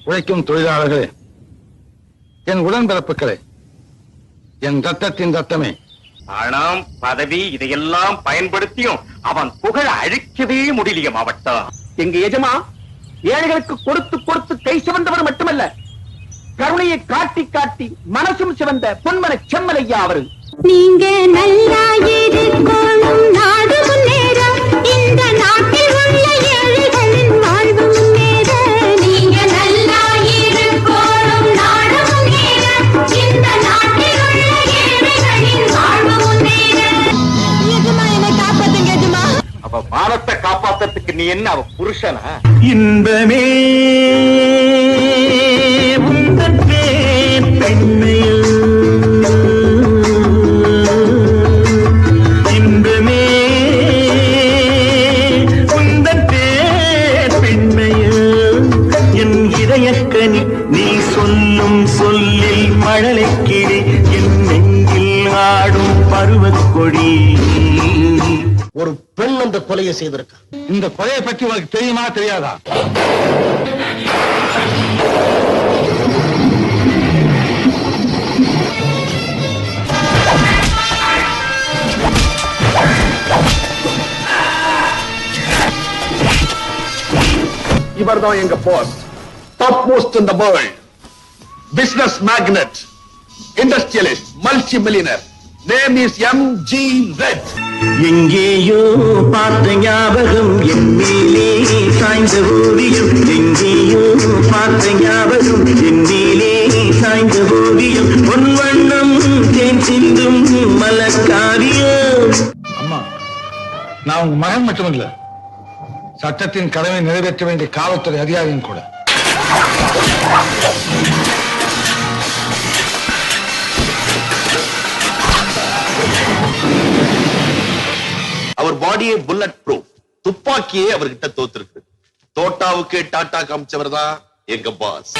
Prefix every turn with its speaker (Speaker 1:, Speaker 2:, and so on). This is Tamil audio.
Speaker 1: உழைக்கும் தொழிலாளர்களே, என் உடன்பிறப்புகளே, என் ரத்தத்தின் ரத்தமே,
Speaker 2: பணம் பதவி இதையெல்லாம் பயன்படுத்தியும் அவன் புகழ அழிக்கவே முடியலையே மாவட்டம்.
Speaker 3: எங்க எஜமா ஏழைகளுக்கு கொடுத்து கொடுத்து கை சிவந்தவர் மட்டுமல்ல, கருணையை காட்டி காட்டி மனசும் சிவந்த பொன்மன செம்மலையா அவரு.
Speaker 4: நீங்க நல்லா இருக்கணும், நாடு முன்னேற, இந்த நாட்டில் உள்ள ஏழைகளின் வாழ்வு முன்னேற. நீங்க நல்லா இருக்கணும், நாடு முன்னேற, இந்த நாட்டில் உள்ள ஏழைகளின் வாழ்வு முன்னேற. எஜமா என்னை காப்பாத்துங்க எஜமா.
Speaker 2: அவ மானத்தை காப்பாத்துறதுக்கு நீ என்ன அவ புருஷனா?
Speaker 5: இன்பமே நீ சொல்லும் சொல்லில் மழலை கிளி, என் நெஞ்சில் ஆடும் பருவக்கொடி.
Speaker 6: ஒரு பெண் அந்த கொலையை செய்திருக்க.
Speaker 1: இந்த கொலையை பற்றி உனக்கு தெரியுமா தெரியாதா?
Speaker 7: இவர்தான் எங்க boss, top most in the world, business magnate, industrialist, multi millionaire. Name is MGZ.
Speaker 5: எங்கேயோ பார்த்த ஞாபகம் என் மேலே சாய்ந்த ஓவியம், எங்கேயோ பார்த்த ஞாபகம் என் மேலே சாய்ந்த ஓவியம், பொன் வண்ணம் தேன் சிந்தும் மலக்காவியம்.
Speaker 1: அம்மா, நான் உங்க மகன் மட்டுமல்ல, சட்டத்தின் கடமை நிறைவேற்ற வேண்டிய காவல்துறை அதிகாரியும் கூட.
Speaker 7: அவர் பாடியே புல்லட் ப்ரூஃப், துப்பாக்கியே அவர்கிட்ட தோத்துருக்கு. தோட்டாவுக்கு டாட்டா காமிச்சவர் தான் எங்க பாஸ்.